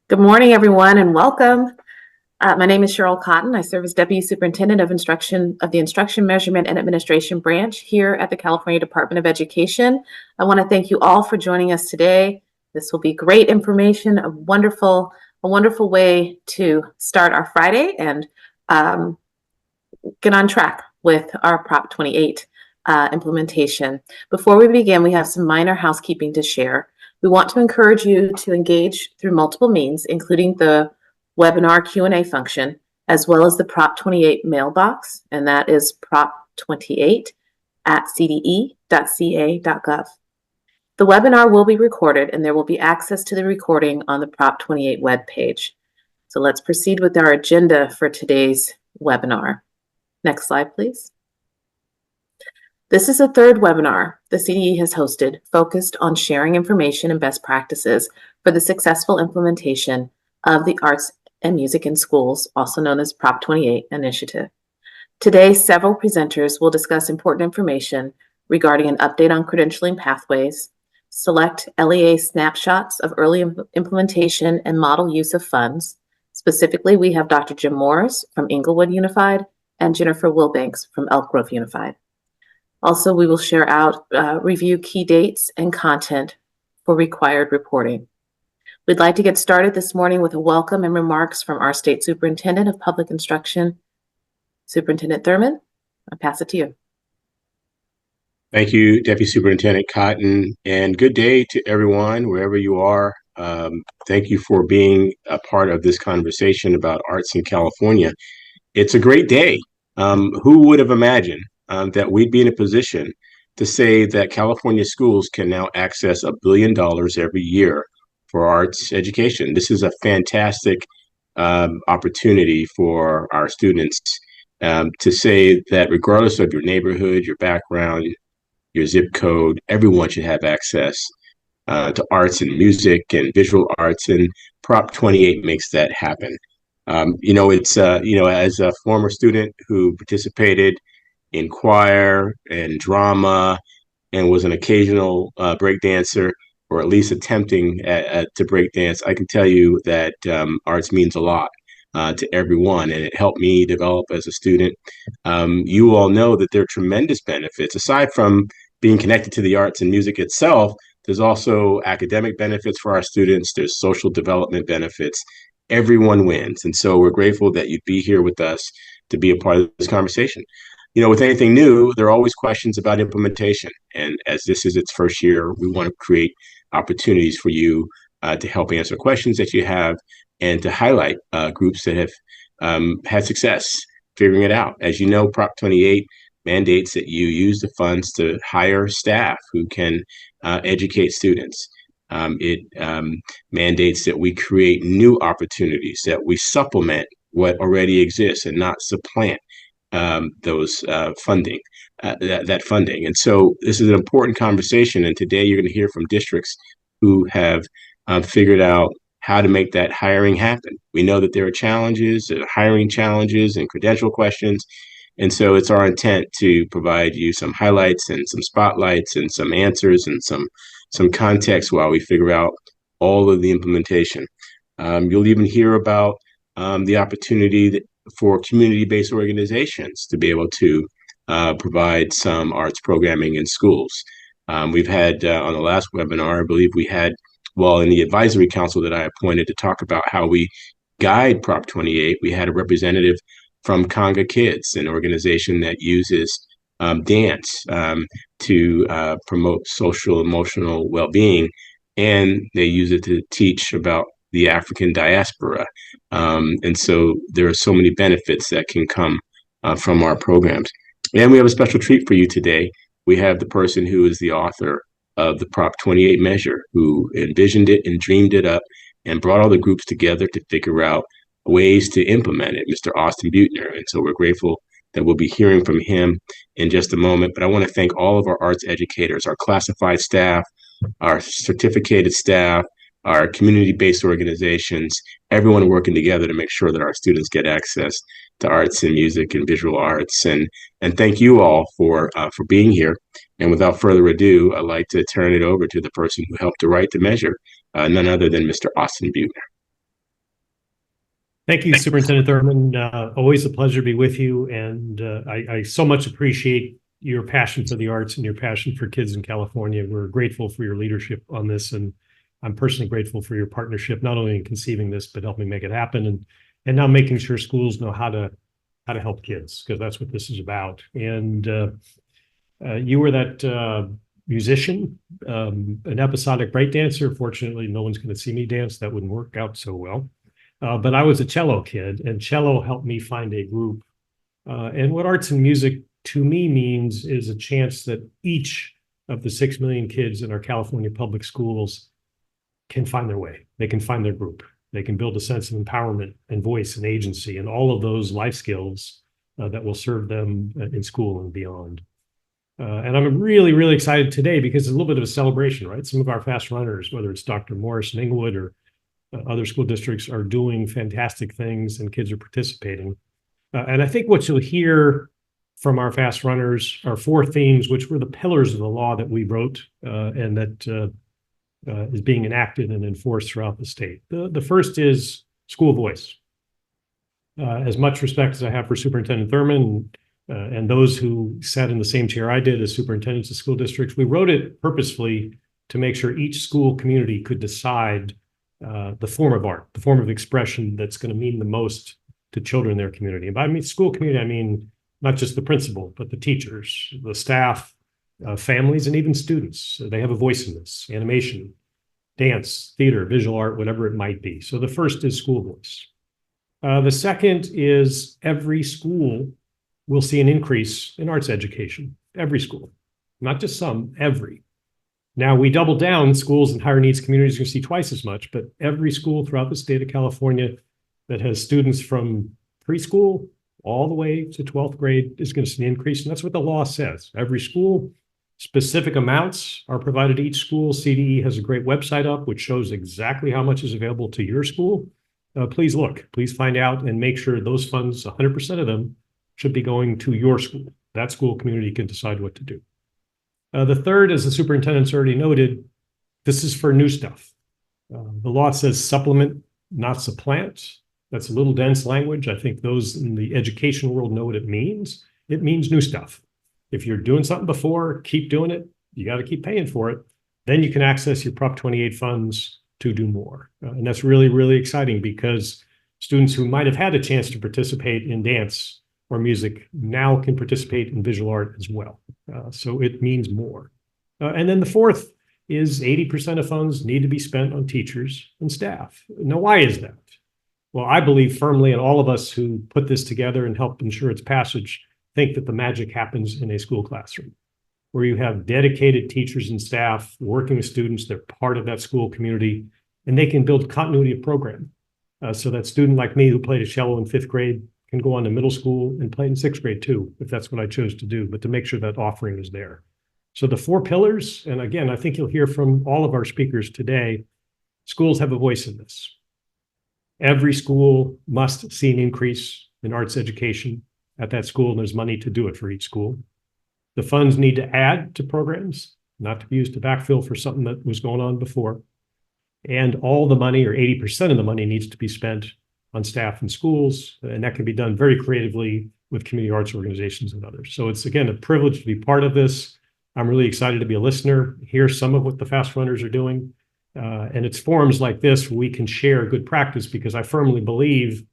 Good morning, everyone, and welcome. My name is Cheryl Cotton. I serve as Deputy Superintendent of Instruction of the Instruction Measurement and Administration Branch here at the California Department of Education. I want to thank you all for joining us today. This will be great information, a wonderful way to start our Friday and get on track with our Prop 28 implementation. Before we begin, we have some minor housekeeping to share. We want to encourage you to engage through multiple means, including the webinar Q&A function, as well as the Prop 28 mailbox, and that is prop28@cde.ca.gov. The webinar will be recorded, and there will be access to the recording on the Prop 28 webpage. So let's proceed with our agenda for today's webinar. Next slide, please. This is the third webinar the CDE has hosted focused on sharing information and best practices for the successful implementation of the Arts and Music in Schools, also known as Prop 28 initiative. Today, several presenters will discuss important information regarding an update on credentialing pathways, select LEA snapshots of early implementation and model use of funds. Specifically, we have Dr. Jim Morris from Inglewood Unified and Jennifer Wilbanks from Elk Grove Unified. Also, we will share out, review key dates and content for required reporting. We'd like to get started this morning with a welcome and remarks from our State Superintendent of Public Instruction, Superintendent Thurman. I'll pass it to you. Thank you, Deputy Superintendent Cotton, and good day to everyone, wherever you are. Thank you for being a part of this conversation about arts in California. It's a great day. Who would have imagined that we'd be in a position to say that California schools can now access $1 billion every year for arts education? This is a fantastic opportunity for our students to say that regardless of your neighborhood, your background, your zip code, everyone should have access to arts and music and visual arts, and Prop 28 makes that happen. It's as a former student who participated in choir and drama and was an occasional break dancer, or at least attempting to break dance, I can tell you that arts means a lot to everyone, and it helped me develop as a student. You all know that there are tremendous benefits. Aside from being connected to the arts and music itself, there's also academic benefits for our students. There's social development benefits. Everyone wins. And so we're grateful that you'd be here with us to be a part of this conversation. With anything new, there are always questions about implementation. And as this is its first year, we want to create opportunities for you to help answer questions that you have and to highlight groups that have had success figuring it out. As you know, Prop 28 mandates that you use the funds to hire staff who can educate students. It mandates that we create new opportunities, that we supplement what already exists and not supplant those funding, that funding. And so this is an important conversation. And today you're going to hear from districts who have figured out how to make that hiring happen. We know that there are challenges, hiring challenges and credential questions. And so it's our intent to provide you some highlights and some spotlights and some answers and some context while we figure out all of the implementation. You'll even hear about the opportunity for community-based organizations to be able to provide some arts programming in schools. We've had on the last webinar, I believe we had, in the advisory council that I appointed to talk about how we guide Prop 28, we had a representative from Conga Kids, an organization that uses dance to promote social emotional well-being, and they use it to teach about the African diaspora. And so there are so many benefits that can come from our programs. And we have a special treat for you today. We have the person who is the author of the Prop 28 measure, who envisioned it and dreamed it up and brought all the groups together to figure out ways to implement it, Mr. Austin Buettner. And so we're grateful that we'll be hearing from him in just a moment. But I want to thank all of our arts educators, our classified staff, our certificated staff, our community-based organizations, everyone working together to make sure that our students get access to arts and music and visual arts. And thank you all for being here. And without further ado, I'd like to turn it over to the person who helped to write the measure, none other than Mr. Austin Buettner. Thank you, Superintendent Thurman. Always a pleasure to be with you. And I so much appreciate your passion for the arts and your passion for kids in California. We're grateful for your leadership on this. And I'm personally grateful for your partnership, not only in conceiving this, but helping make it happen. And now making sure schools know how to help kids, because that's what this is about. And you were that musician, an episodic breakdancer. Fortunately, no one's going to see me dance. That wouldn't work out so well. But I was a cello kid, and cello helped me find a group. And what arts and music to me means is a chance that each of the 6 million kids in our California public schools can find their way. They can find their group. They can build a sense of empowerment and voice and agency and all of those life skills that will serve them in school and beyond. And I'm really, really excited today because it's a little bit of a celebration, right? Some of our fast runners, whether it's Dr. Morris in Inglewood or other school districts, are doing fantastic things and kids are participating. And I think what you'll hear from our fast runners are 4 themes, which were the pillars of the law that we wrote and that is being enacted and enforced throughout the state. The first is school voice. As much respect as I have for Superintendent Thurman and those who sat in the same chair I did as superintendents of school districts, we wrote it purposefully to make sure each school community could decide the form of art, the form of expression that's going to mean the most to children in their community. And by school community, I mean not just the principal, but the teachers, the staff, families, and even students. They have a voice in this: animation, dance, theater, visual art, whatever it might be. So the first is school voice. The second is every school will see an increase in arts education. Every school, not just some, every. Now, we double down. Schools in higher needs communities are going to see twice as much, but every school throughout the state of California that has students from preschool all the way to 12th grade is going to see an increase. And that's what the law says. Every school, specific amounts are provided to each school. CDE has a great website up which shows exactly how much is available to your school. Please look, please find out and make sure those funds, 100% of them, should be going to your school. That school community can decide what to do. The third, as the superintendent's already noted, this is for new stuff. The law says supplement, not supplant. That's a little dense language. I think those in the education world know what it means. It means new stuff. If you're doing something before, keep doing it. You got to keep paying for it. Then you can access your Prop 28 funds to do more. And that's really, really exciting because students who might have had a chance to participate in dance or music now can participate in visual art as well. So it means more. And then the fourth is 80% of funds need to be spent on teachers and staff. Now, why is that? Well, I believe firmly, and all of us who put this together and help ensure its passage think that the magic happens in a school classroom, where you have dedicated teachers and staff working with students. They're part of that school community, and they can build continuity of program. So that student like me who played a cello in 5th grade can go on to middle school and play in 6th grade too, if that's what I chose to do, but to make sure that offering is there. So the 4 pillars, and again, I think you'll hear from all of our speakers today, schools have a voice in this. Every school must see an increase in arts education at that school, and there's money to do it for each school. The funds need to add to programs, not to be used to backfill for something that was going on before. And all the money, or 80% of the money, needs to be spent on staff and schools, and that can be done very creatively with community arts organizations and others. So it's, again, a privilege to be part of this. I'm really excited to be a listener, hear some of what the fast runners are doing. And it's forums like this where we can share good practice, because I firmly believe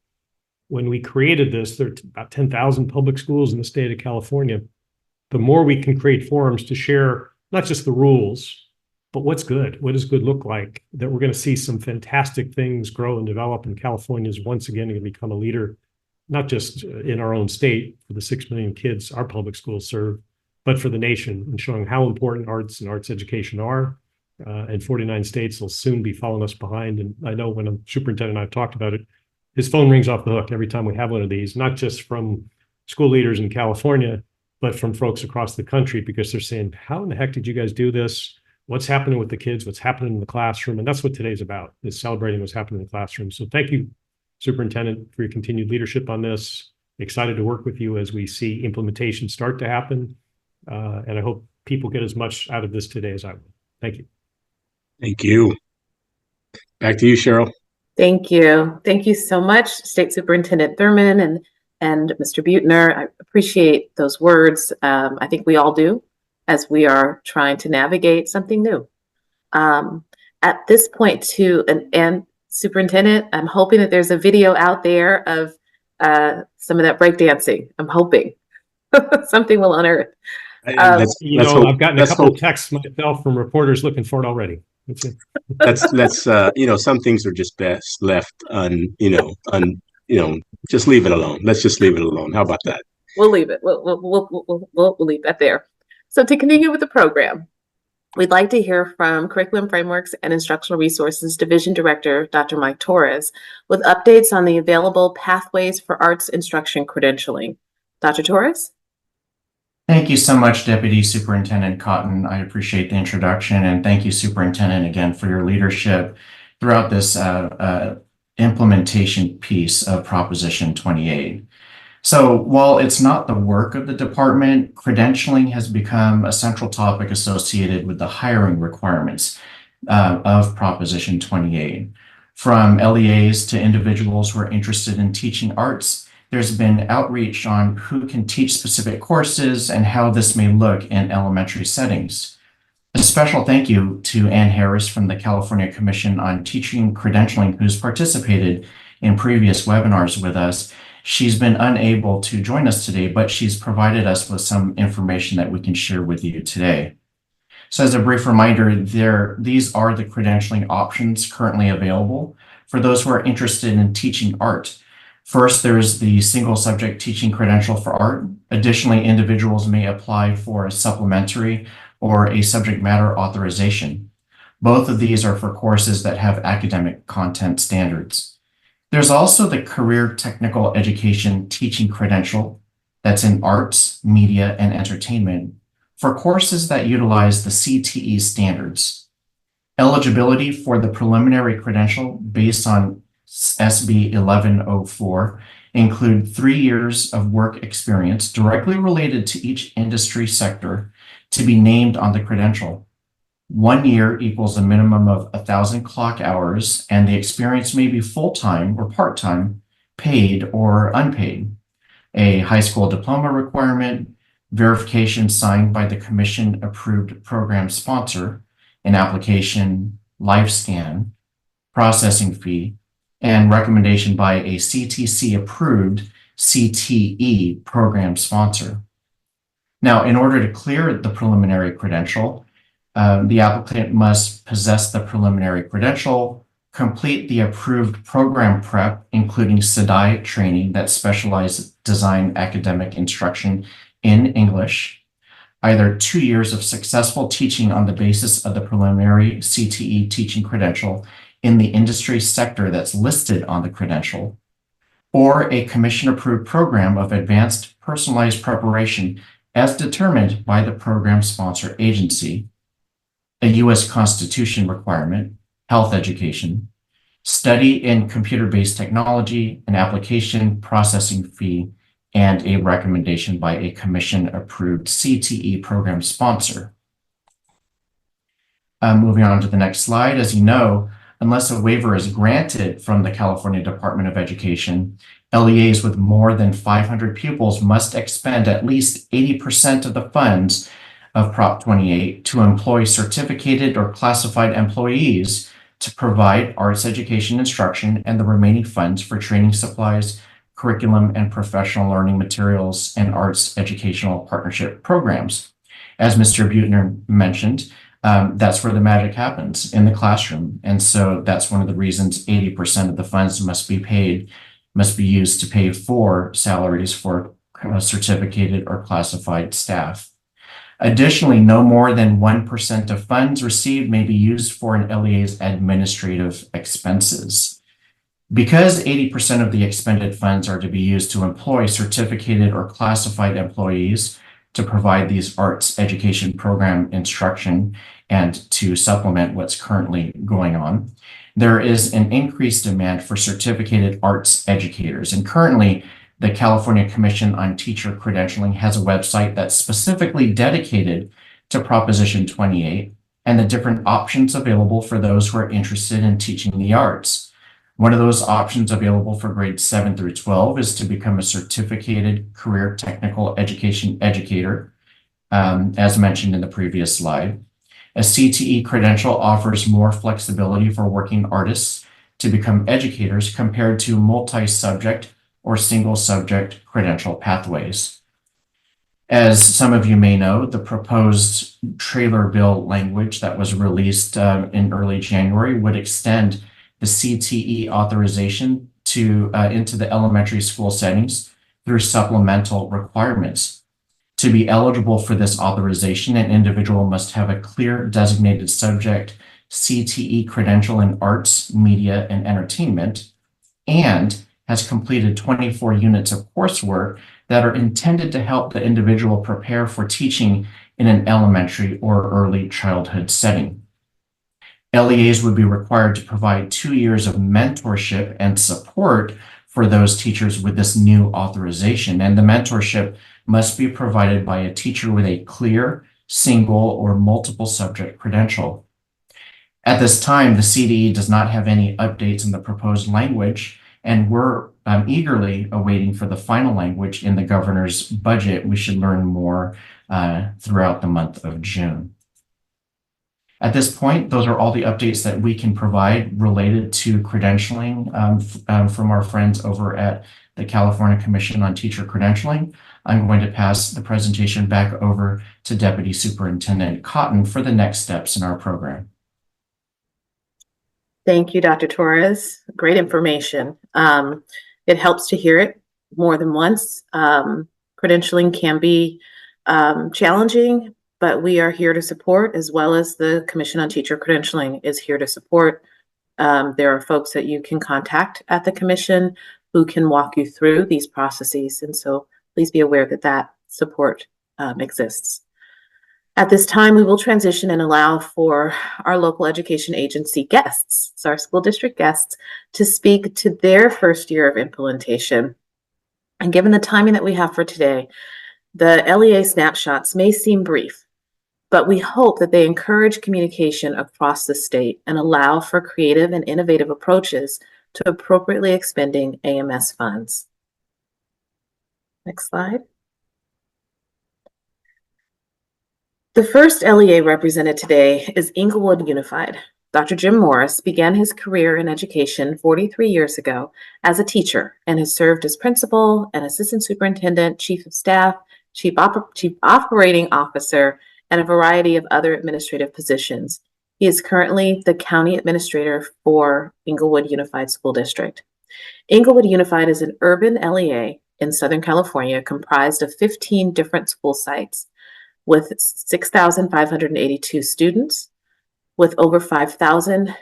when we created this, there are about 10,000 public schools in the state of California. The more we can create forums to share not just the rules, but what's good, what does good look like, that we're going to see some fantastic things grow and develop, and California is once again going to become a leader, not just in our own state for the 6 million kids our public schools serve, but for the nation, and showing how important arts and arts education are. And 49 states will soon be following us behind. And I know when a superintendent and I've talked about it, his phone rings off the hook every time we have one of these, not just from school leaders in California, but from folks across the country, because they're saying, how in the heck did you guys do this? What's happening with the kids? What's happening in the classroom? And that's what today's about, is celebrating what's happening in the classroom. So thank you, Superintendent, for your continued leadership on this. Excited to work with you as we see implementation start to happen. And I hope people get as much out of this today as I will. Thank you. Thank you. Back to you, Cheryl. Thank you. Thank you so much, State Superintendent Thurman and Mr. Buettner. I appreciate those words. I think we all do as we are trying to navigate something new. At this point too, and Superintendent, I'm hoping that there's a video out there of some of that breakdancing. I'm hoping something will unearth. Let's hope. I've gotten a Let's couple hope. of texts myself from reporters looking for it already. That's it. Let's some things are just best left just leave it alone. Let's just leave it alone. How about that? We'll leave it. We'll leave that there. So to continue with the program, we'd like to hear from Curriculum Frameworks and Instructional Resources Division Director, Dr. Mike Torres, with updates on the available pathways for arts instruction credentialing. Dr. Torres? Thank you so much, Deputy Superintendent Cotton. I appreciate the introduction, and thank you, Superintendent, again for your leadership throughout this implementation piece of Proposition 28. So while it's not the work of the department, credentialing has become a central topic associated with the hiring requirements of Proposition 28. From LEAs to individuals who are interested in teaching arts, there's been outreach on who can teach specific courses and how this may look in elementary settings. A special thank you to Ann Harris from the California Commission on Teaching Credentialing, who's participated in previous webinars with us. She's been unable to join us today, but she's provided us with some information that we can share with you today. So as a brief reminder, these are the credentialing options currently available for those who are interested in teaching art. First, there's the single subject teaching credential for art. Additionally, individuals may apply for a supplementary or a subject matter authorization. Both of these are for courses that have academic content standards. There's also the Career Technical Education Teaching Credential that's in arts, media, and entertainment for courses that utilize the CTE standards. Eligibility for the preliminary credential based on SB 1104 include 3 years of work experience directly related to each industry sector to be named on the credential. 1 year equals a minimum of 1,000 clock hours, and the experience may be full-time or part-time, paid or unpaid. A high school diploma requirement, verification signed by the commission-approved program sponsor, an application, live scan, processing fee, and recommendation by a CTC-approved CTE program sponsor. Now, in order to clear the preliminary credential, the applicant must possess the preliminary credential, complete the approved program prep, including CDI training that specializes design academic instruction in English, either 2 years of successful teaching on the basis of the preliminary CTE teaching credential in the industry sector that's listed on the credential, or a commission-approved program of advanced personalized preparation as determined by the program sponsor agency, a U.S. Constitution requirement, health education, study in computer-based technology, an application processing fee, and a recommendation by a commission-approved CTE program sponsor. Moving on to the next slide, as you know, unless a waiver is granted from the California Department of Education, LEAs with more than 500 pupils must expend at least 80% of the funds of Prop 28 to employ certificated or classified employees to provide arts education instruction, and the remaining funds for training supplies, curriculum and professional learning materials, and arts educational partnership programs. As Mr. Buettner mentioned, that's where the magic happens, in the classroom. And so that's one of the reasons 80% of the funds must be used to pay for salaries for certificated or classified staff. Additionally, no more than 1% of funds received may be used for an LEA's administrative expenses. Because 80% of the expended funds are to be used to employ certificated or classified employees to provide these arts education program instruction and to supplement what's currently going on, there is an increased demand for certificated arts educators. And currently, the California Commission on Teacher Credentialing has a website that's specifically dedicated to Proposition 28 and the different options available for those who are interested in teaching the arts. One of those options available for grades 7 through 12 is to become a certificated career technical education educator, as mentioned in the previous slide. A CTE credential offers more flexibility for working artists to become educators compared to multi-subject or single subject credential pathways. As some of you may know, the proposed trailer bill language that was released in early January would extend the CTE authorization to into the elementary school settings through supplemental requirements. To be eligible for this authorization, an individual must have a clear designated subject CTE credential in arts, media, and entertainment, and has completed 24 units of coursework that are intended to help the individual prepare for teaching in an elementary or early childhood setting. LEAs would be required to provide 2 years of mentorship and support for those teachers with this new authorization, and the mentorship must be provided by a teacher with a clear, single, or multiple subject credential. At this time, the CDE does not have any updates in the proposed language, and we're eagerly awaiting for the final language in the governor's budget. We should learn more throughout the month of June. At this point, those are all the updates that we can provide related to credentialing from our friends over at the California Commission on Teacher Credentialing. I'm going to pass the presentation back over to Deputy Superintendent Cotton for the next steps in our program. Thank you, Dr. Torres. Great information. It helps to hear it more than once. Credentialing can be challenging, but we are here to support, as well as the Commission on Teacher Credentialing is here to support. There are folks that you can contact at the Commission who can walk you through these processes. And so please be aware that that support exists. At this time, we will transition and allow for our local education agency guests, so our school district guests, to speak to their first year of implementation. And given the timing that we have for today, the LEA snapshots may seem brief, but we hope that they encourage communication across the state and allow for creative and innovative approaches to appropriately expending AMS funds. Next slide. The first LEA represented today is Englewood Unified. Dr. Jim Morris began his career in education 43 years ago as a teacher and has served as principal and assistant superintendent, chief of staff, chief operating officer, and a variety of other administrative positions. He is currently the county administrator for Englewood Unified School District. Englewood Unified is an urban LEA in Southern California comprised of 15 different school sites with 6,582 students, with over 5,000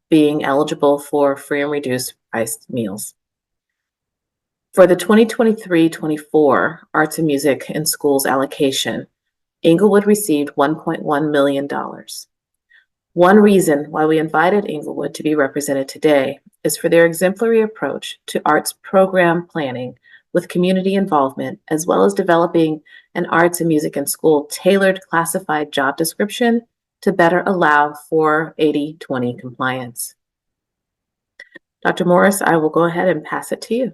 being eligible for free and reduced price meals. For the 2023-24 Arts and Music in Schools allocation, Englewood received $1.1 million. One reason why we invited Englewood to be represented today is for their exemplary approach to arts program planning with community involvement, as well as developing an arts and music in school tailored classified job description to better allow for 80-20 compliance. Dr. Morris, I will go ahead and pass it to you.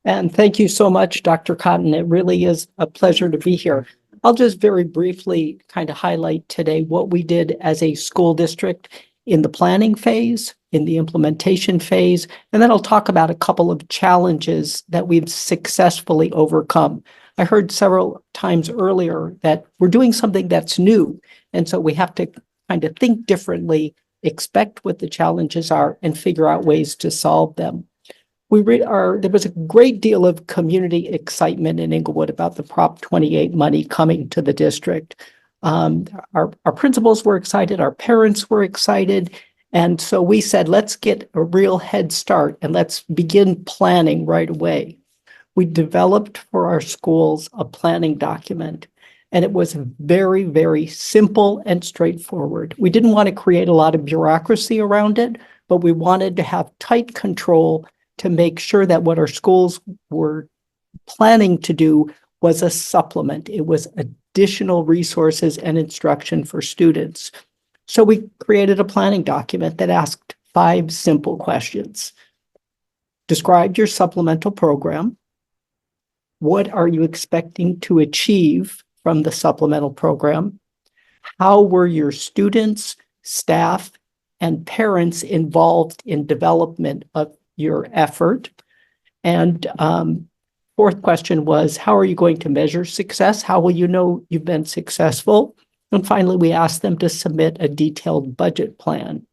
And thank you so much, Dr. Cotton. It really is a pleasure to be here. I'll just very briefly kind of highlight today what we did as a school district in the planning phase, in the implementation phase, and then I'll talk about a couple of challenges that we've successfully overcome. I heard several times earlier that we're doing something that's new, and so we have to kind of think differently, expect what the challenges are, and figure out ways to solve them. There was a great deal of community excitement in Englewood about the Prop 28 money coming to the district. Our principals were excited, our parents were excited, and so we said, let's get a real head start and let's begin planning right away. We developed for our schools a planning document, and it was very, very simple and straightforward. We didn't want to create a lot of bureaucracy around it, but we wanted to have tight control to make sure that what our schools were planning to do was a supplement. It was additional resources and instruction for students. So we created a planning document that asked 5 simple questions. described your supplemental program. What are you expecting to achieve from the supplemental program? How were your students, staff, and parents involved in development of your effort? And fourth question was, how are you going to measure success? How will you know you've been successful? And finally, we asked them to submit a detailed budget plan.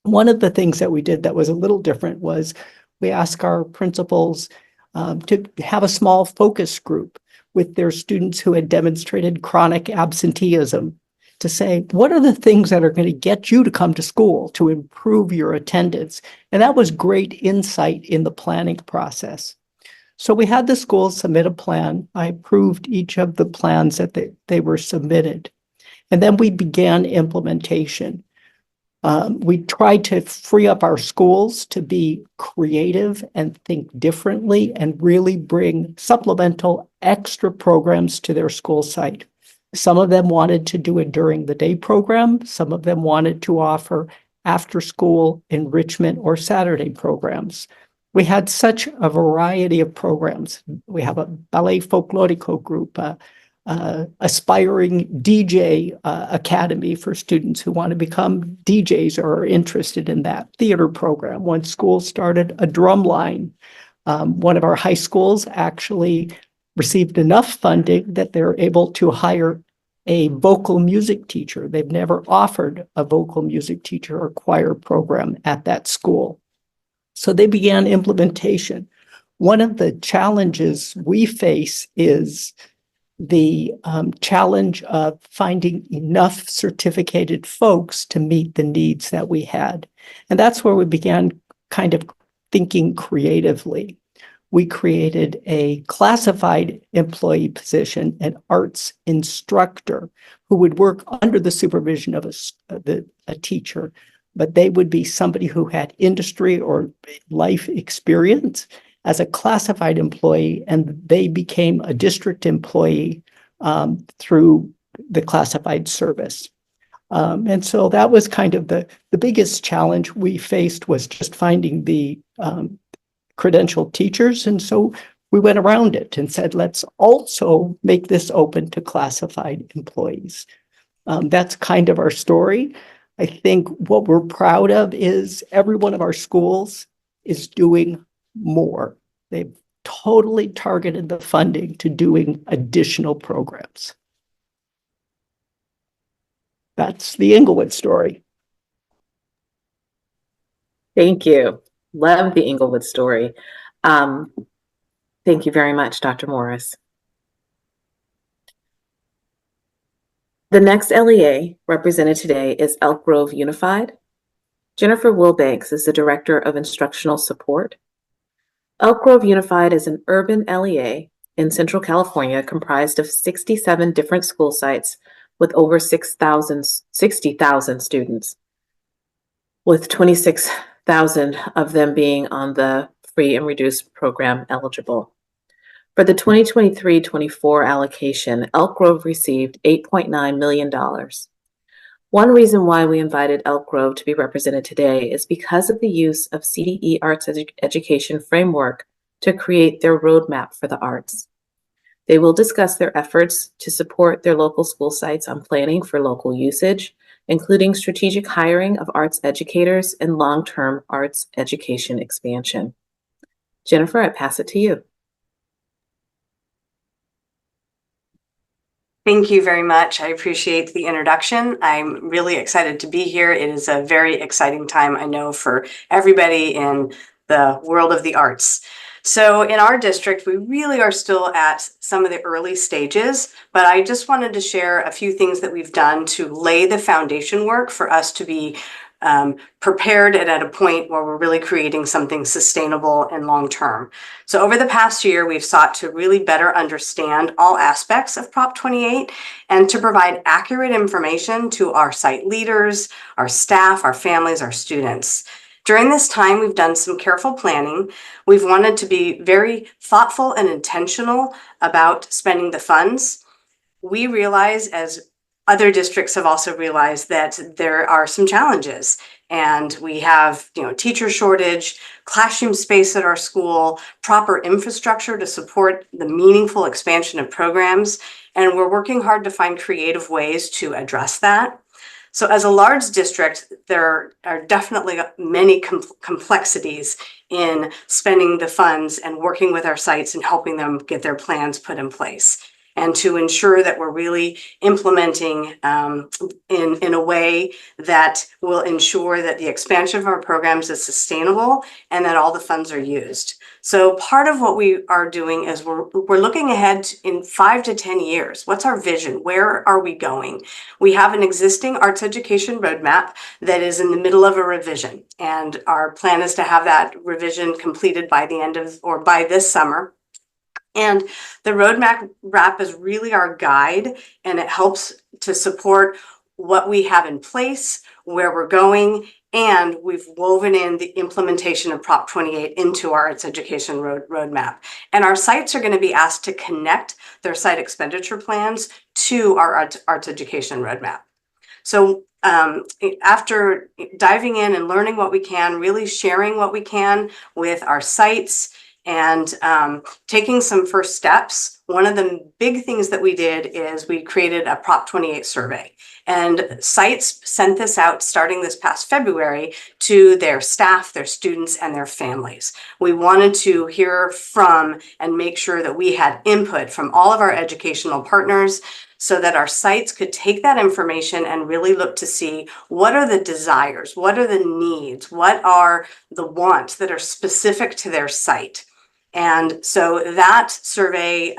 One of the things that we did that was a little different was we asked our principals to have a small focus group with their students who had demonstrated chronic absenteeism to say, what are the things that are going to get you to come to school to improve your attendance? And that was great insight in the planning process. So we had the schools submit a plan. I approved each of the plans that they were submitted. And then we began implementation. We tried to free up our schools to be creative and think differently and really bring supplemental extra programs to their school site. Some of them wanted to do a during the day program. Some of them wanted to offer after school enrichment or Saturday programs. We had such a variety of programs. We have a ballet folklorico group, aspiring DJ academy for students who want to become DJs or are interested in that, theater program. One school started a drum line. One of our high schools actually received enough funding that they're able to hire a vocal music teacher. They've never offered a vocal music teacher or choir program at that school. So they began implementation. One of the challenges we face is the challenge of finding enough certificated folks to meet the needs that we had. And that's where we began kind of thinking creatively. We created a classified employee position, an arts instructor, who would work under the supervision of a teacher, but they would be somebody who had industry or life experience as a classified employee, and they became a district employee through the classified service. And so that was kind of the biggest challenge we faced, was just finding the credentialed teachers. And so we went around it and said, let's also make this open to classified employees. That's kind of our story. I think what we're proud of is every one of our schools is doing more. They've totally targeted the funding to doing additional programs. That's the Englewood story. Thank you. Love the Englewood story. Thank you very much, Dr. Morris. The next LEA represented today is Elk Grove Unified. Jennifer Wilbanks is the Director of Instructional Support. Elk Grove Unified is an urban LEA in Central California comprised of 67 different school sites with over 60,000 students, with 26,000 of them being on the free and reduced program eligible. For the 2023-24 allocation, Elk Grove received $8.9 million. One reason why we invited Elk Grove to be represented today is because of the use of CDE Arts Education Framework to create their roadmap for the arts. They will discuss their efforts to support their local school sites on planning for local usage, including strategic hiring of arts educators and long-term arts education expansion. Jennifer, I pass it to you. Thank you very much. I appreciate the introduction. I'm really excited to be here. It is a very exciting time, I know, for everybody in the world of the arts. So in our district, we really are still at some of the early stages, but I just wanted to share a few things that we've done to lay the foundation work for us to be prepared and at a point where we're really creating something sustainable and long-term. So over the past year, we've sought to really better understand all aspects of Prop 28 and to provide accurate information to our site leaders, our staff, our families, our students. During this time, we've done some careful planning. We've wanted to be very thoughtful and intentional about spending the funds. We realize as other districts have also realized that there are some challenges, and we have, teacher shortage, classroom space at our school, proper infrastructure to support the meaningful expansion of programs, and we're working hard to find creative ways to address that. So as a large district, there are definitely many complexities in spending the funds and working with our sites and helping them get their plans put in place, and to ensure that we're really implementing in a way that will ensure that the expansion of our programs is sustainable and that all the funds are used. So part of what we are doing is we're looking ahead in 5 to 10 years. What's our vision? Where are we going? We have an existing arts education roadmap that is in the middle of a revision, and our plan is to have that revision completed by the end of, or by this summer. And the roadmap is really our guide, and it helps to support what we have in place, where we're going, and we've woven in the implementation of Prop 28 into our arts education roadmap. And our sites are going to be asked to connect their site expenditure plans to our arts education roadmap. So after diving in and learning what we can, really sharing what we can with our sites, and taking some first steps, one of the big things that we did is we created a Prop 28 survey. And sites sent this out starting this past February to their staff, their students, and their families. We wanted to hear from and make sure that we had input from all of our educational partners, so that our sites could take that information and really look to see what are the desires, what are the needs, what are the wants that are specific to their site. And so that survey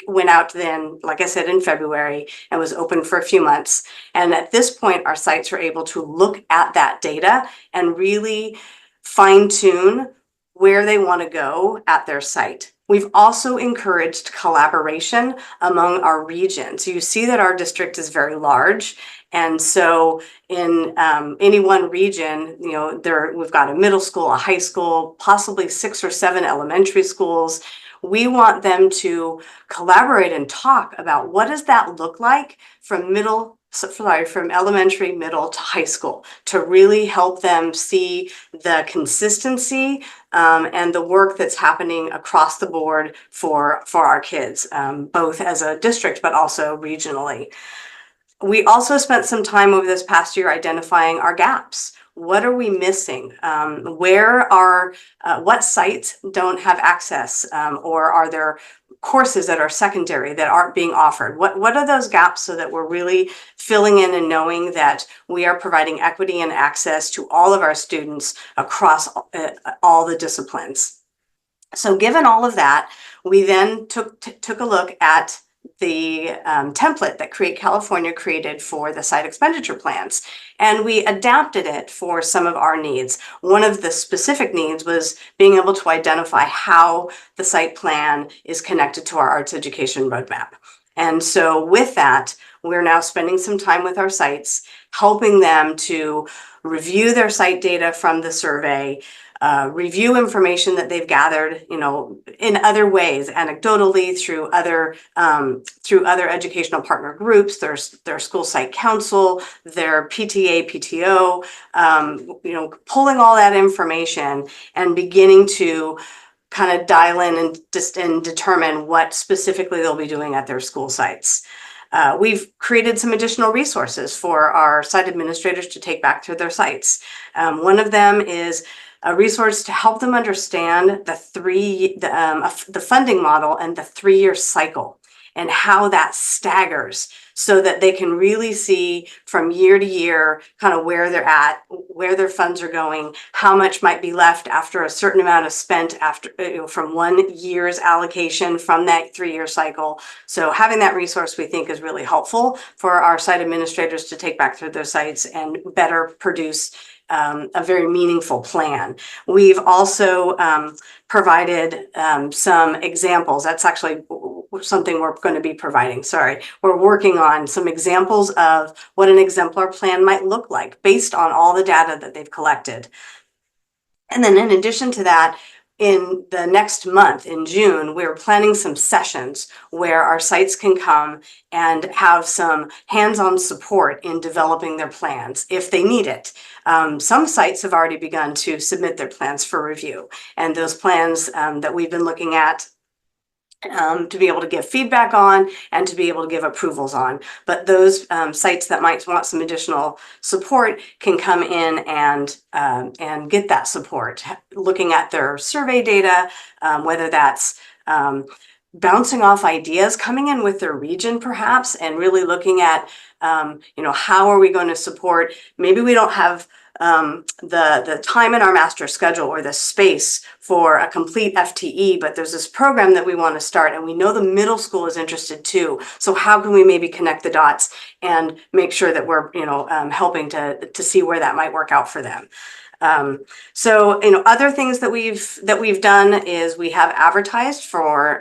went out then, like I said, in February, and was open for a few months. And at this point, our sites were able to look at that data and really fine tune where they want to go at their site. We've also encouraged collaboration among our regions. You see that our district is very large. And so in any one region, we've got a middle school, a high school, possibly 6 or 7 elementary schools. We want them to collaborate and talk about what does that look like from elementary, middle to high school, to really help them see the consistency and the work that's happening across the board for our kids, both as a district, but also regionally. We also spent some time over this past year identifying our gaps. What are we missing? What sites don't have access, or are there courses that are secondary that aren't being offered? What are those gaps, so that we're really filling in and knowing that we are providing equity and access to all of our students across all the disciplines? So given all of that, we then took a look at the template that Create California created for the site expenditure plans, and we adapted it for some of our needs. One of the specific needs was being able to identify how the site plan is connected to our arts education roadmap. And so with that, we're now spending some time with our sites, helping them to review their site data from the survey, review information that they've gathered, in other ways, anecdotally, through other educational partner groups, their school site council, their PTA, PTO, pulling all that information and beginning to kind of dial in and determine what specifically they'll be doing at their school sites. We've created some additional resources for our site administrators to take back to their sites. One of them is a resource to help them understand the funding model and the 3-year cycle, and how that staggers, so that they can really see from year to year kind of where they're at, where their funds are going, how much might be left after a certain amount of spent from 1 year's allocation from that 3-year cycle. So having that resource, we think, is really helpful for our site administrators to take back through their sites and better produce a very meaningful plan. We've also provided some examples. That's actually something we're going to be providing. We're working on some examples of what an exemplar plan might look like based on all the data that they've collected. And then in addition to that, in the next month, in June, we're planning some sessions where our sites can come and have some hands-on support in developing their plans if they need it. Some sites have already begun to submit their plans for review, and those plans that we've been looking at to be able to give feedback on and to be able to give approvals on. But those sites that might want some additional support can come in and get that support, looking at their survey data, whether that's bouncing off ideas, coming in with their region perhaps, and really looking at, how are we going to support? Maybe we don't have the time in our master schedule or the space for a complete FTE, but there's this program that we want to start, and we know the middle school is interested too. So how can we maybe connect the dots and make sure that we're, helping to see where that might work out for them? So other things that we've done is we have advertised for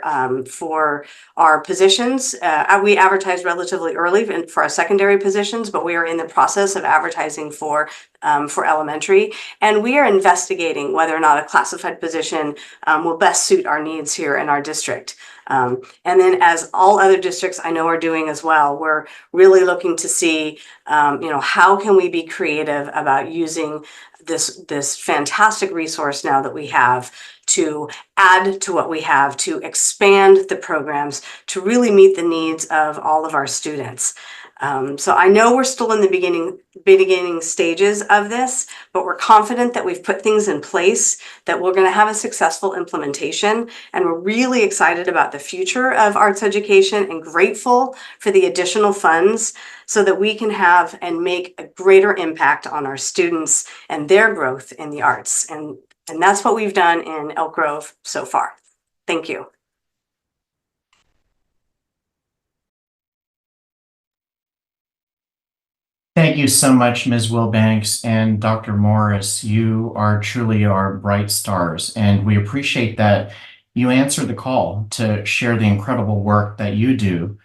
our positions. We advertised relatively early for our secondary positions, but we are in the process of advertising for elementary, and we are investigating whether or not a classified position will best suit our needs here in our district. And then, as all other districts I know are doing as well, we're really looking to see, how can we be creative about using this fantastic resource now that we have to add to what we have, to expand the programs, to really meet the needs of all of our students. So I know we're still in the beginning stages of this, but we're confident that we've put things in place, that we're going to have a successful implementation, and we're really excited about the future of arts education and grateful for the additional funds so that we can have and make a greater impact on our students and their growth in the arts. And that's what we've done in Elk Grove so far. Thank you. Thank you so much, Ms. Wilbanks and Dr. Morris. You are truly our bright stars, and we appreciate that you answered the call to share the incredible work that you do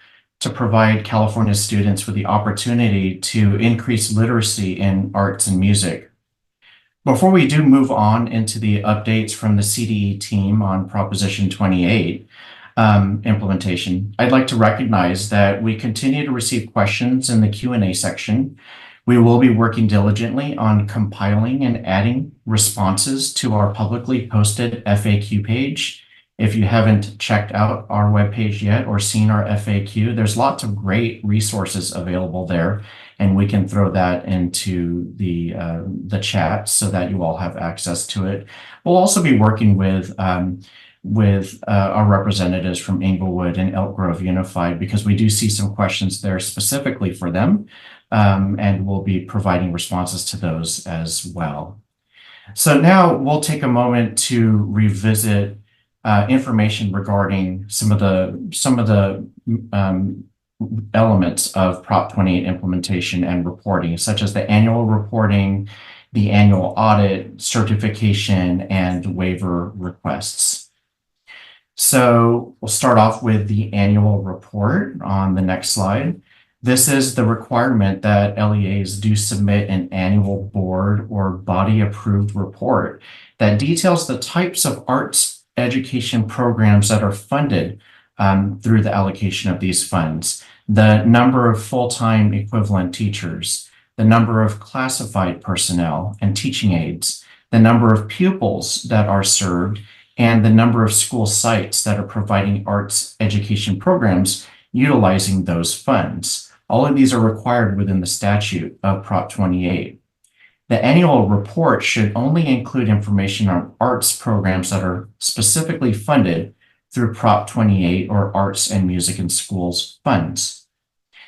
to provide California students with the opportunity to increase literacy in arts and music. Before we do move on into the updates from the CDE team on Proposition 28, implementation, I'd like to recognize that we continue to receive questions in the Q&A section. We will be working diligently on compiling and adding responses to our publicly posted FAQ page. If you haven't checked out our webpage yet or seen our FAQ, there's lots of great resources available there, and we can throw that into the chat so that you all have access to it. We'll also be working with our representatives from Inglewood and Elk Grove Unified, because we do see some questions there specifically for them, and we'll be providing responses to those as well. So now we'll take a moment to revisit information regarding some of the elements of Prop 28 implementation and reporting, such as the annual reporting, the annual audit, certification, and waiver requests. So we'll start off with the annual report on the next slide. This is the requirement that LEAs do submit an annual board or body approved report that details the types of arts education programs that are funded through the allocation of these funds, the number of full-time equivalent teachers, the number of classified personnel and teaching aides, the number of pupils that are served, and the number of school sites that are providing arts education programs utilizing those funds. All of these are required within the statute of Prop 28. The annual report should only include information on arts programs that are specifically funded through Prop 28 or Arts and Music in Schools funds.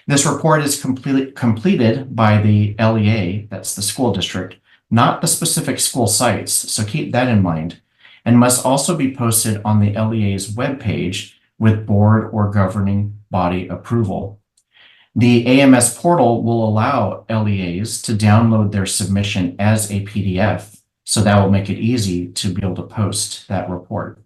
This report is completed by the LEA, that's the school district, not the specific school sites, so keep that in mind, and must also be posted on the LEA's webpage with board or governing body approval. The AMS portal will allow LEAs to download their submission as a PDF, so that will make it easy to be able to post that report.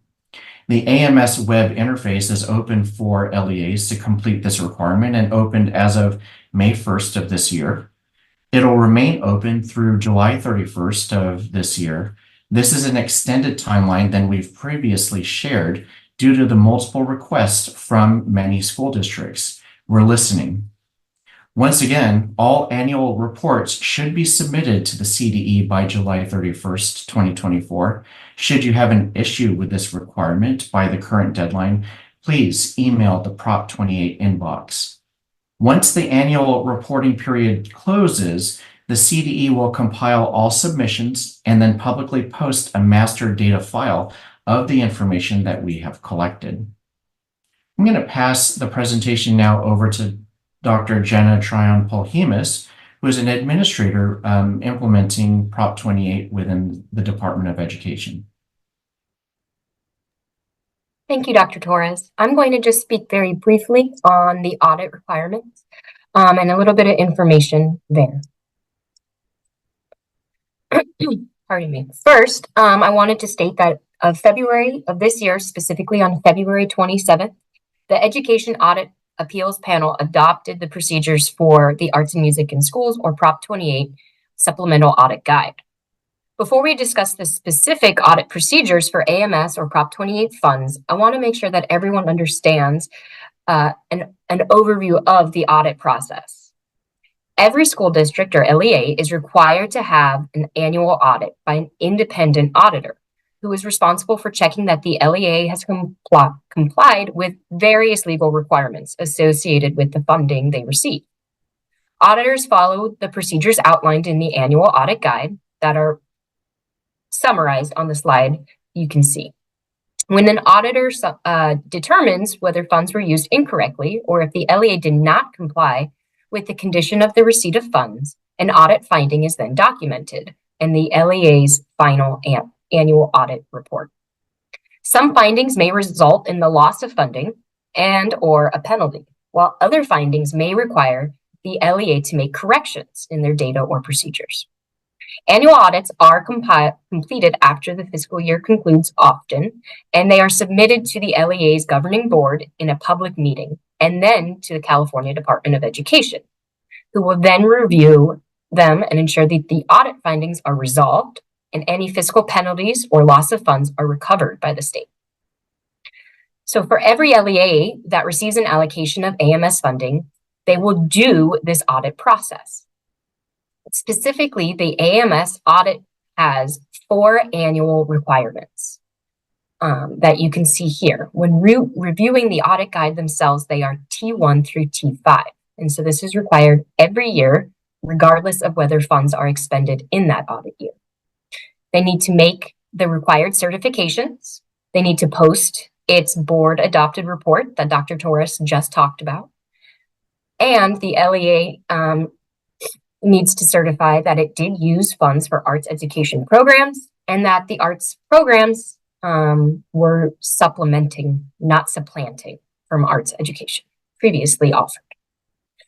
The AMS web interface is open for LEAs to complete this requirement and opened as of May 1st of this year. It'll remain open through July 31st of this year. This is an extended timeline than we've previously shared due to the multiple requests from many school districts. We're listening. Once again, all annual reports should be submitted to the CDE by July 31st, 2024. Should you have an issue with this requirement by the current deadline, please email the Prop 28 inbox. Once the annual reporting period closes, the CDE will compile all submissions and then publicly post a master data file of the information that we have collected. I'm going to pass the presentation now over to Dr. Jenna Tryon-Polhemus, who is an administrator implementing Prop 28 within the Department of Education. Thank you, Dr. Torres. I'm going to just speak very briefly on the audit requirements and a little bit of information there. Pardon me. First, I wanted to state that of February of this year, specifically on February 27th, the Education Audit Appeals Panel adopted the procedures for the Arts and Music in Schools, or Prop 28 Supplemental Audit Guide. Before we discuss the specific audit procedures for AMS or Prop 28 funds, I want to make sure that everyone understands an overview of the audit process. Every school district or LEA is required to have an annual audit by an independent auditor who is responsible for checking that the LEA has complied with various legal requirements associated with the funding they receive. Auditors follow the procedures outlined in the annual audit guide that are summarized on the slide you can see. When an auditor determines whether funds were used incorrectly or if the LEA did not comply with the condition of the receipt of funds, an audit finding is then documented in the LEA's final annual audit report. Some findings may result in the loss of funding and or a penalty, while other findings may require the LEA to make corrections in their data or procedures. Annual audits are completed after the fiscal year concludes often, and they are submitted to the LEA's governing board in a public meeting, and then to the California Department of Education, who will then review them and ensure that the audit findings are resolved and any fiscal penalties or loss of funds are recovered by the state. So for every LEA that receives an allocation of AMS funding, they will do this audit process. Specifically, the AMS audit has 4 annual requirements that you can see here. When reviewing the audit guide themselves, they are T1 through T5. And so this is required every year, regardless of whether funds are expended in that audit year. They need to make the required certifications. They need to post its board adopted report that Dr. Torres just talked about. And the LEA needs to certify that it did use funds for arts education programs and that the arts programs were supplementing, not supplanting from arts education previously offered.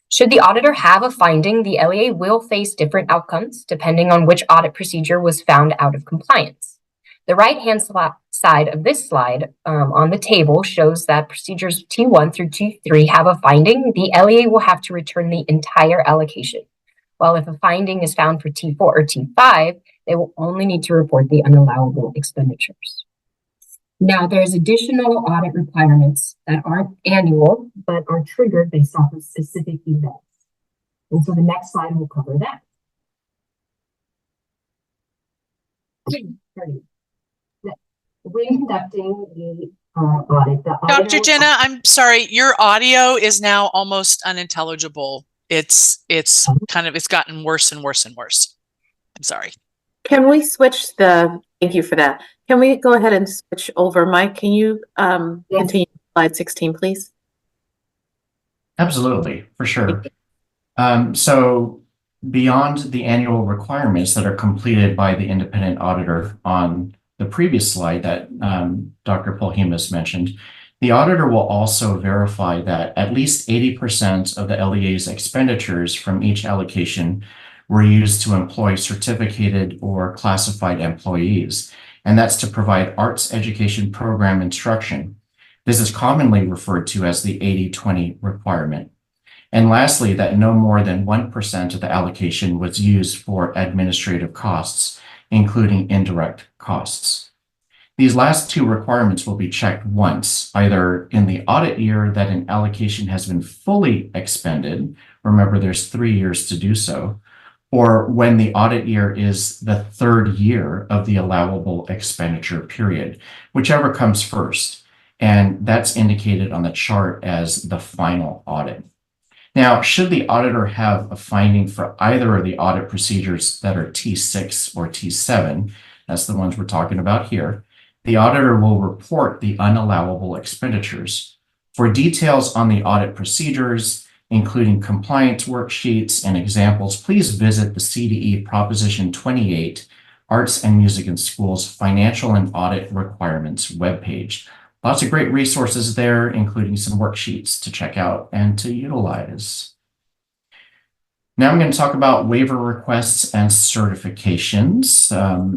Should the auditor have a finding, the LEA will face different outcomes depending on which audit procedure was found out of compliance. The right-hand side of this slide on the table shows that procedures T1 through T3 have a finding. The LEA will have to return the entire allocation. While if a finding is found for T4 or T5, they will only need to report the unallowable expenditures. Now, there's additional audit requirements that aren't annual, but are triggered based off of specific events. And so the next slide will cover that. When conducting the audit, Dr. Jenna, I'm sorry, your audio is now almost unintelligible. It's gotten worse and worse and worse. I'm sorry. Can we switch thank you for that. Can we go ahead and switch over? Mike, can you continue slide 16, please? Absolutely, for sure. So beyond the annual requirements that are completed by the independent auditor on the previous slide that Dr. Polhemus mentioned, the auditor will also verify that at least 80% of the LEA's expenditures from each allocation were used to employ certificated or classified employees, and that's to provide arts education program instruction. This is commonly referred to as the 80-20 requirement. And lastly, that no more than 1% of the allocation was used for administrative costs, including indirect costs. These last two requirements will be checked once, either in the audit year that an allocation has been fully expended, remember there's 3 years to do so, or when the audit year is the 3rd year of the allowable expenditure period, whichever comes first. And that's indicated on the chart as the final audit. Now, should the auditor have a finding for either of the audit procedures that are T6 or T7, that's the ones we're talking about here, the auditor will report the unallowable expenditures. For details on the audit procedures, including compliance worksheets and examples, please visit the CDE Proposition 28 Arts and Music in Schools Financial and Audit Requirements webpage. Lots of great resources there, including some worksheets to check out and to utilize. Now I'm going to talk about waiver requests and certifications.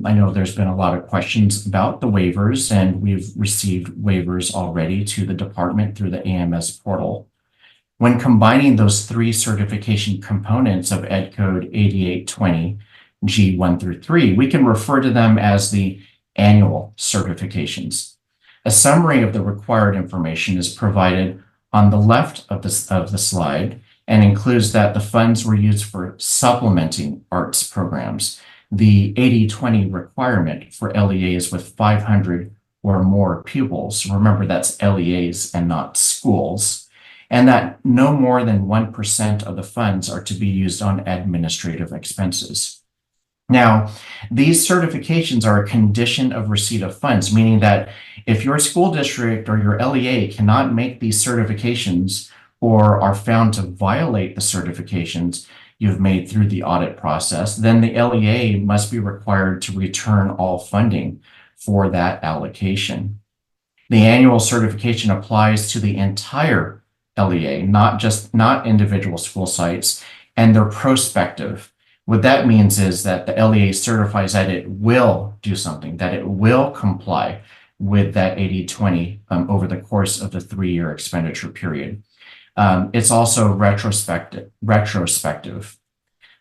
I know there's been a lot of questions about the waivers, and we've received waivers already to the department through the AMS portal. When combining those 3 certification components of Ed Code 8820 G1 through 3, we can refer to them as the annual certifications. A summary of the required information is provided on the left of the slide, and includes that the funds were used for supplementing arts programs, the 80-20 requirement for LEAs with 500 or more pupils. Remember, that's LEAs and not schools, and that no more than 1% of the funds are to be used on administrative expenses. Now, these certifications are a condition of receipt of funds, meaning that if your school district or your LEA cannot make these certifications or are found to violate the certifications you've made through the audit process, then the LEA must be required to return all funding for that allocation. The annual certification applies to the entire LEA, not individual school sites, and they're prospective. What that means is that the LEA certifies that it will do something, that it will comply with that 80-20 over the course of the 3-year expenditure period. It's also retrospective.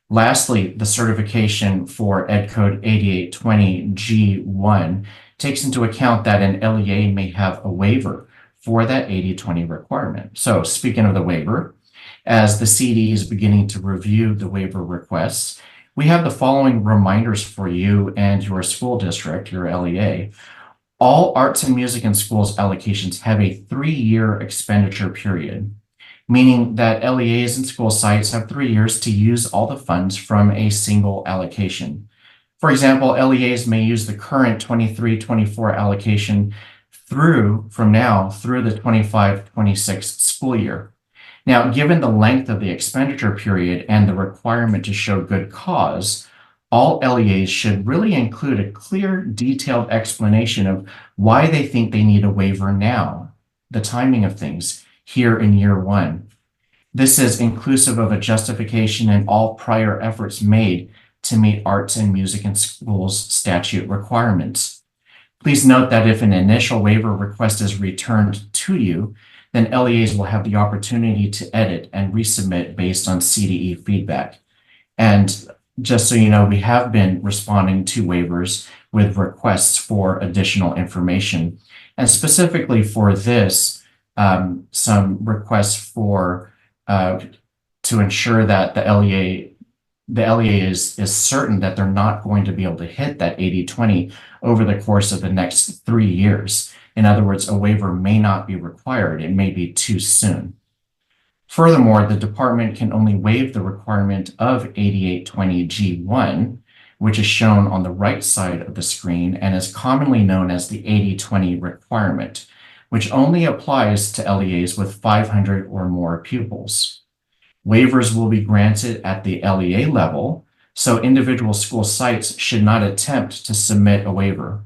Lastly, the certification for Ed Code 8820 G1 takes into account that an LEA may have a waiver for that 80-20 requirement. So speaking of the waiver, as the CD is beginning to review the waiver requests, we have the following reminders for you and your school district, your LEA. All arts and music in schools allocations have a 3-year expenditure period, meaning that LEAs and school sites have 3 years to use all the funds from a single allocation. For example, LEAs may use the current 23-24 allocation from now through the 25-26 school year. Now, given the length of the expenditure period and the requirement to show good cause, all LEAs should really include a clear, detailed explanation of why they think they need a waiver now, the timing of things here in year 1. This is inclusive of a justification and all prior efforts made to meet arts and music in schools statute requirements. Please note that if an initial waiver request is returned to you, then LEAs will have the opportunity to edit and resubmit based on CDE feedback. And just so you know, we have been responding to waivers with requests for additional information. And specifically for this, some requests for to ensure that the LEA is certain that they're not going to be able to hit that 80-20 over the course of the next 3 years. In other words, a waiver may not be required. It may be too soon. Furthermore, the department can only waive the requirement of 8820 G1, which is shown on the right side of the screen and is commonly known as the 80-20 requirement, which only applies to LEAs with 500 or more pupils. Waivers will be granted at the LEA level, so individual school sites should not attempt to submit a waiver.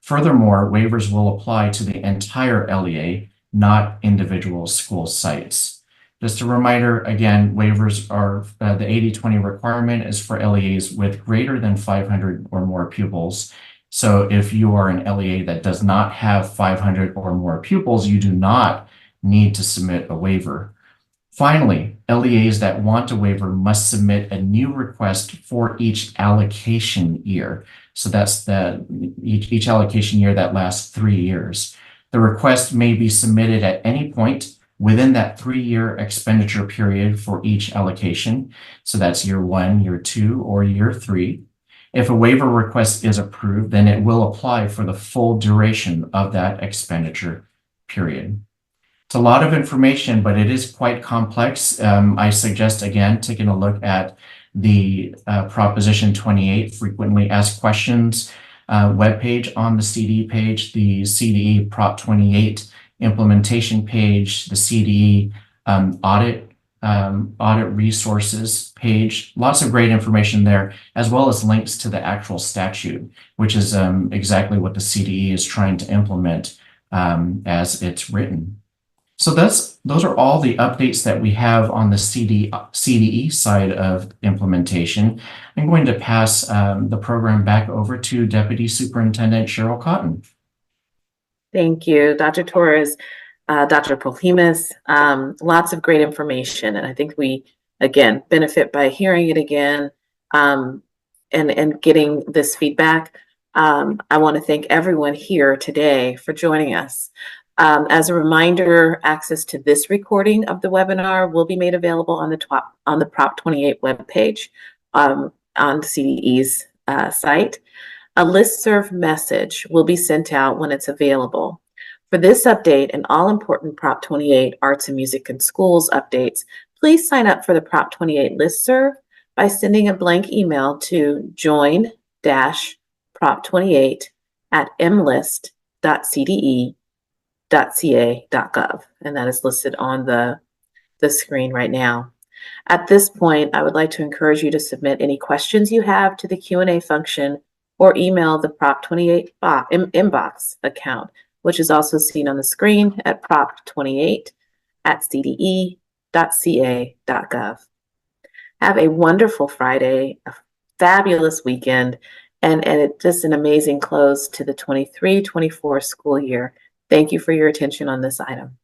Furthermore, waivers will apply to the entire LEA, not individual school sites. Just a reminder, again, waivers are the 80-20 requirement is for LEAs with greater than 500 or more pupils. So if you are an LEA that does not have 500 or more pupils, you do not need to submit a waiver. Finally, LEAs that want a waiver must submit a new request for each allocation year. So that's each allocation year that lasts 3 years. The request may be submitted at any point within that 3-year expenditure period for each allocation. So that's year 1, year 2, or year 3. If a waiver request is approved, then it will apply for the full duration of that expenditure period. It's a lot of information, but it is quite complex. I suggest, again, taking a look at the Proposition 28 frequently asked questions webpage on the CDE page, the CDE Prop 28 implementation page, the CDE audit resources page. Lots of great information there, as well as links to the actual statute, which is exactly what the CDE is trying to implement as it's written. So those are all the updates that we have on the CDE side of implementation. I'm going to pass the program back over to Deputy Superintendent Cheryl Cotton. Thank you, Dr. Torres, Dr. Polhemus. Lots of great information, and I think we, again, benefit by hearing it again and getting this feedback. I want to thank everyone here today for joining us. As a reminder, access to this recording of the webinar will be made available on the Prop 28 webpage on the CDE's site. A listserv message will be sent out when it's available. For this update and all important Prop 28 Arts and Music in Schools updates, please sign up for the Prop 28 listserv by sending a blank email to join-prop28@mlist.cde.ca.gov, and that is listed on the screen right now. At this point, I would like to encourage you to submit any questions you have to the Q&A function or email the Prop 28 inbox account, which is also seen on the screen at prop28@cde.ca.gov. Have a wonderful Friday, a fabulous weekend, and just an amazing close to the 23-24 school year. Thank you for your attention on this item.